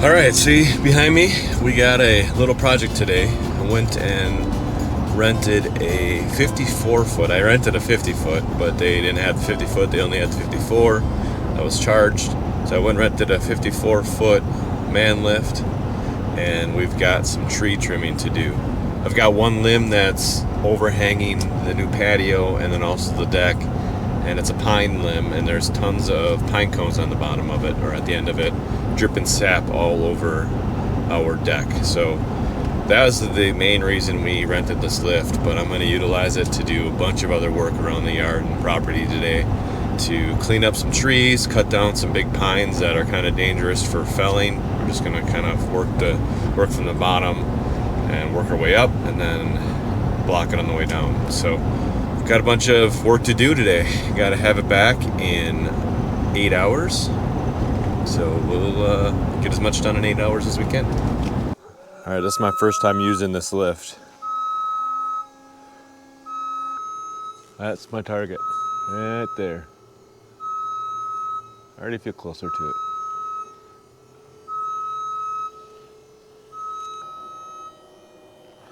All right, see behind me, we got a little project today. I went and rented a 54 foot. I rented a 50 foot, but they didn't have the 50 foot. They only had the 54. I was charged. So I went and rented a 54 foot man lift, and we've got some tree trimming to do. I've got one limb that's overhanging the new patio and then also the deck, and it's a pine limb, and there's tons of pine cones on the bottom of it, or at the end of it, dripping sap all over our deck. So that was the main reason we rented this lift, but I'm going to utilize it to do a bunch of other work around the yard and property today, to clean up some trees, cut down some big pines that are kind of dangerous for felling. We're just going to kind of work from the bottom and work our way up, and then block it on the way down. So got a bunch of work to do today. Got to have it back in 8 hours. So we'll get as much done in 8 hours as we can. All right, this is my first time using this lift. That's my target, right there. I already feel closer to it.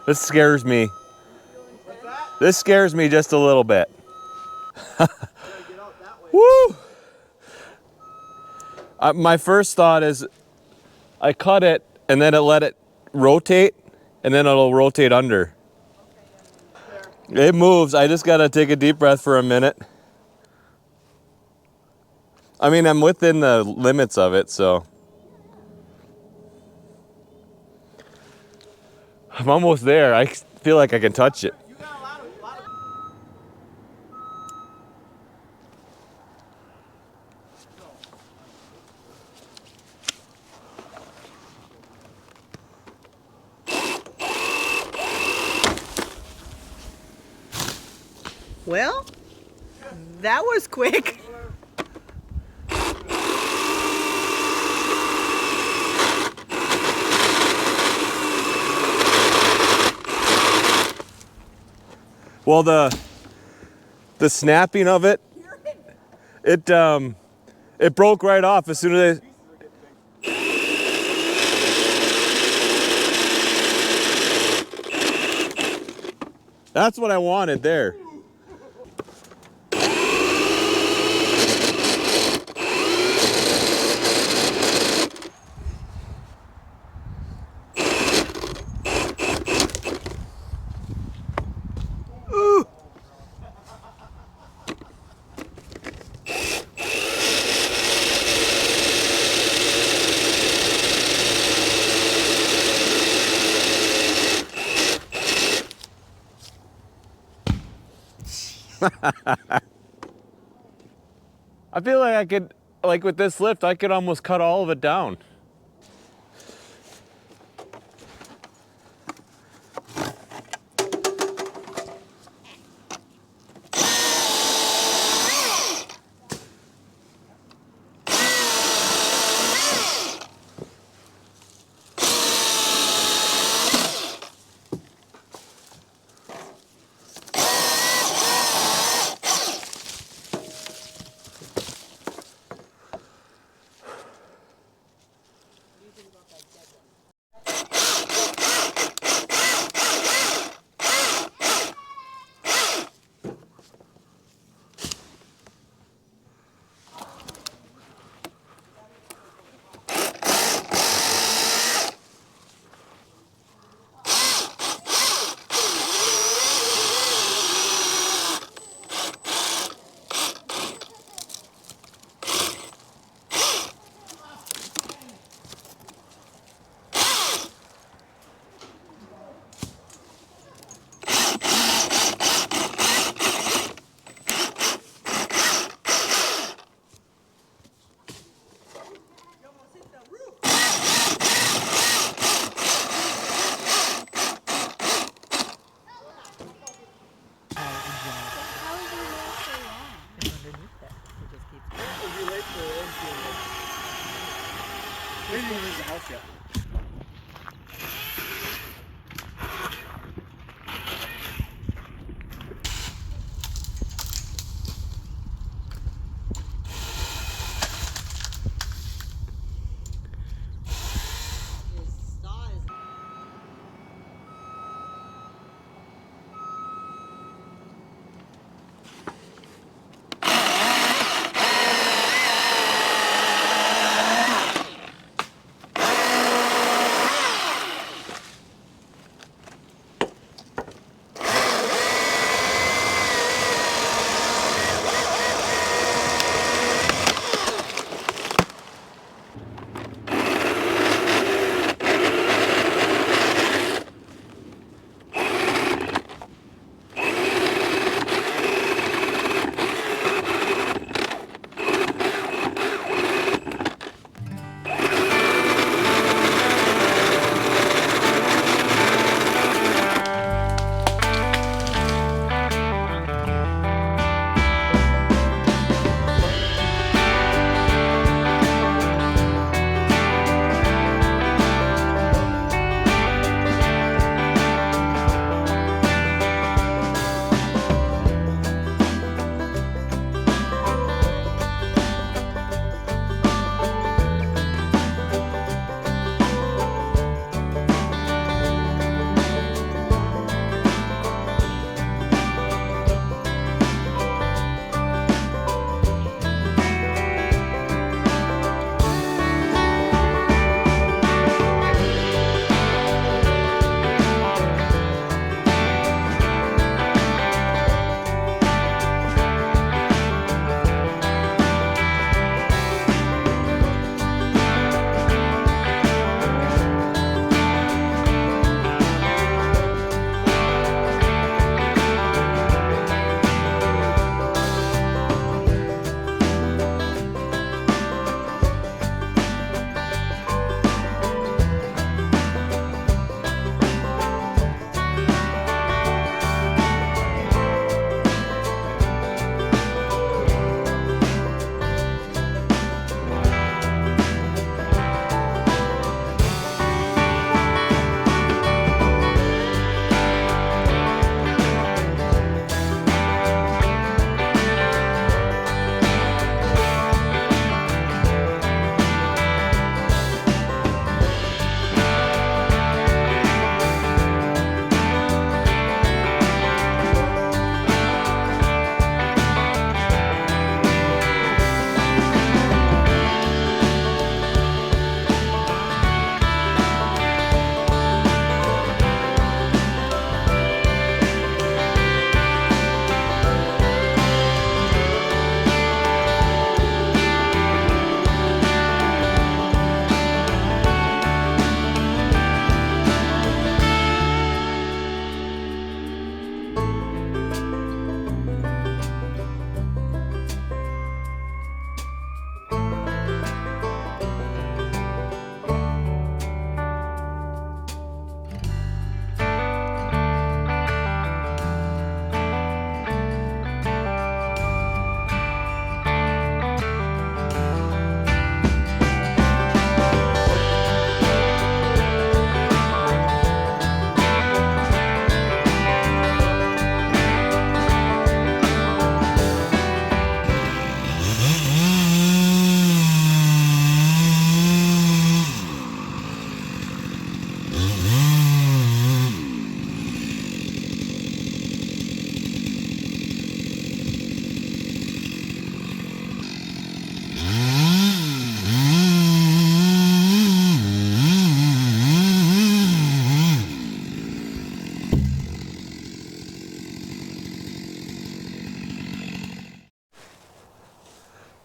This scares me. This scares me just a little bit. Woo! My first thought is I cut it and then let it rotate, and then it'll rotate under. It moves. I just gotta take a deep breath for a minute. I mean, I'm within the limits of it, so. I'm almost there. I feel like I can touch it. Well, that was quick. Well, the snapping of it, it broke right off as soon as That's what I wanted there. I feel like I could, like with this lift, I could almost cut all of it down.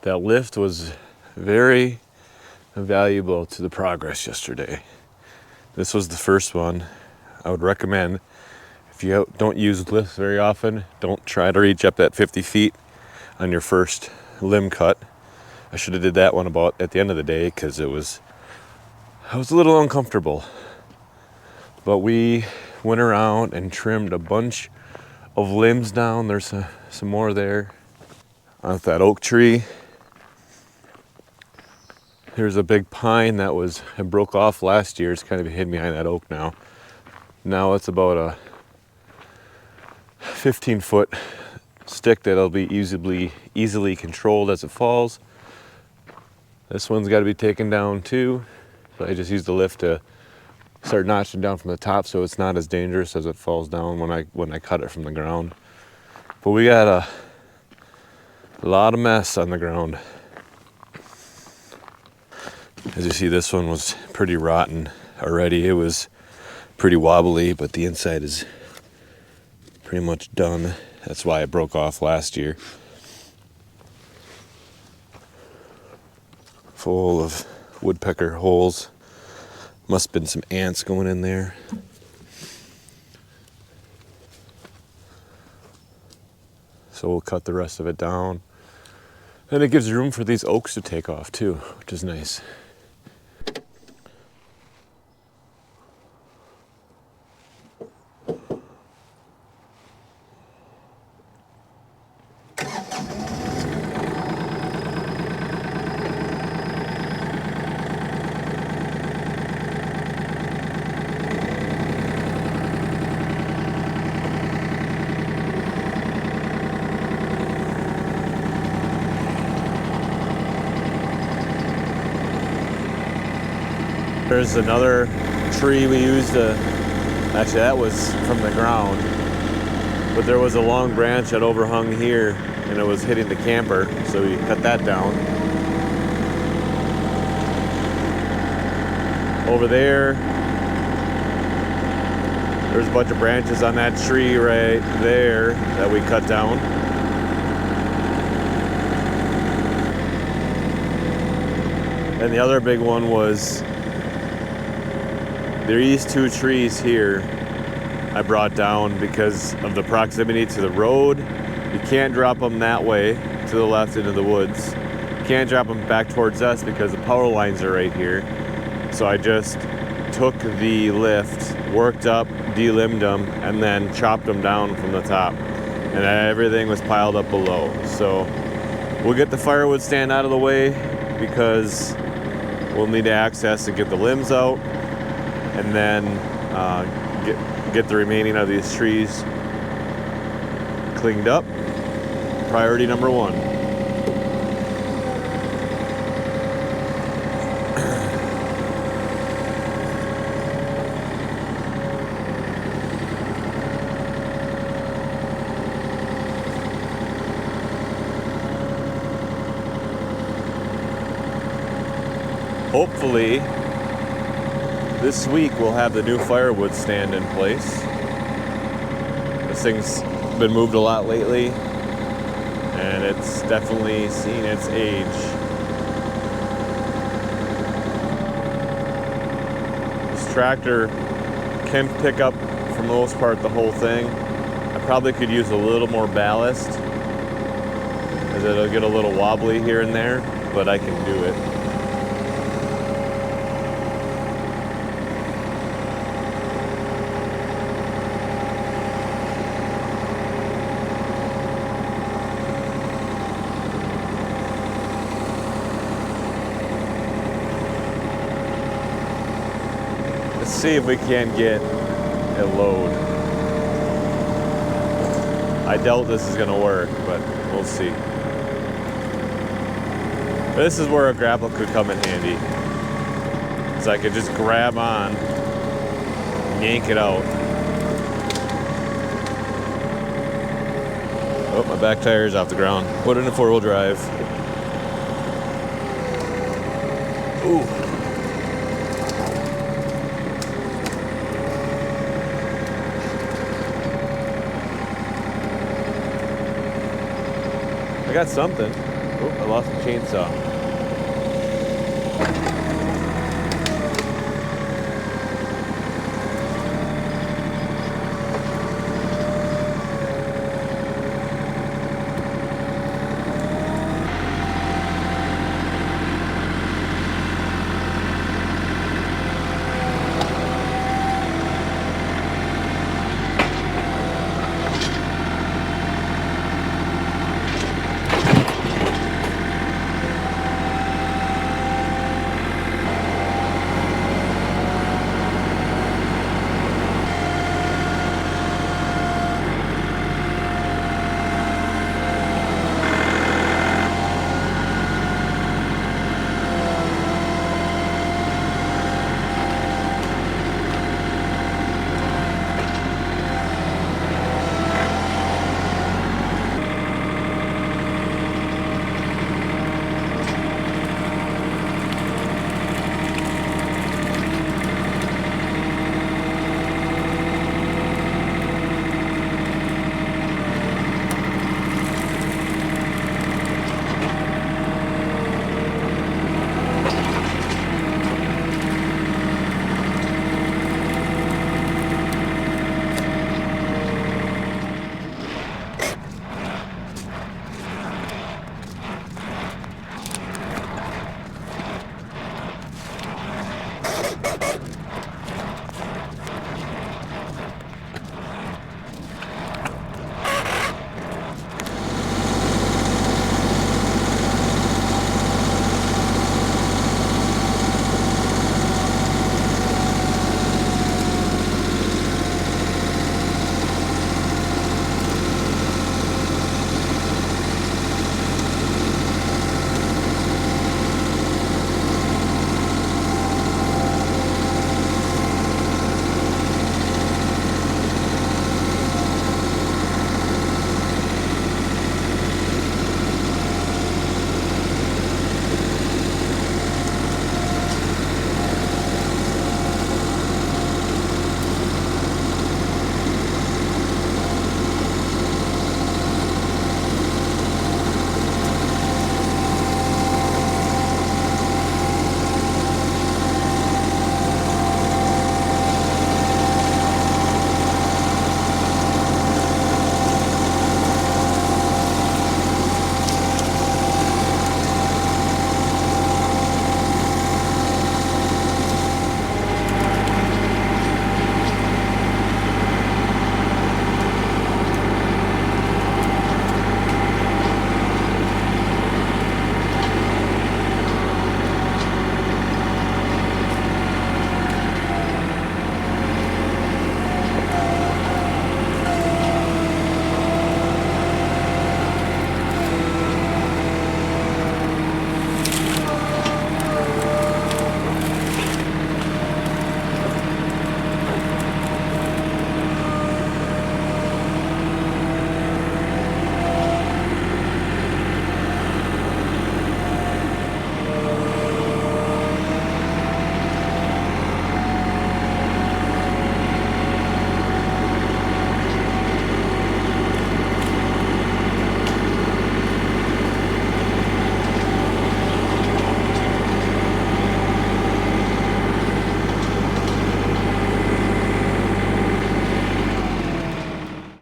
that lift was very valuable to the progress yesterday. This was the first one. I would recommend, if you don't use lifts very often, don't try to reach up that 50 feet on your first limb cut. I should have did that one about at the end of the day because I was a little uncomfortable. But we went around and trimmed a bunch of limbs down. There's some more there. On that oak tree, there's a big pine that broke off last year. It's kind of hidden behind that oak now. Now it's about a 15-foot stick that'll be easily controlled as it falls. This one's got to be taken down too. So I just used the lift to start notching down from the top so it's not as dangerous as it falls down when I cut it from the ground. But we got a lot of mess on the ground. As you see, this one was pretty rotten already. It was pretty wobbly, but the inside is pretty much done. That's why it broke off last year. Full of woodpecker holes. Must have been some ants going in there. So we'll cut the rest of it down. And it gives room for these oaks to take off too, which is nice. There's another tree we used actually that was from the ground, but there was a long branch that overhung here and it was hitting the camper, so we cut that down. Over there's a bunch of branches on that tree right there that we cut down. And the other big one was these two trees here I brought down because of the proximity to the road. You can't drop them that way to the left into the woods. You can't drop them back towards us because the power lines are right here. So I just took the lift, worked up, delimbed them, and then chopped them down from the top. And everything was piled up below. So we'll get the firewood stand out of the way because we'll need access to get the limbs out. And then get the remaining of these trees cleaned up. Priority number one. Hopefully, this week we'll have the new firewood stand in place. This thing's been moved a lot lately, and it's definitely seen its age. This tractor can pick up, for the most part, the whole thing. I probably could use a little more ballast, as it'll get a little wobbly here and there, but I can do it. Let's see if we can get a load. I doubt this is gonna work, but we'll see. This is where a grapple could come in handy. So I could just grab on, yank it out. Oh, my back tire is off the ground. Put it in 4-wheel drive. Ooh. I got something. Oh, I lost the chainsaw.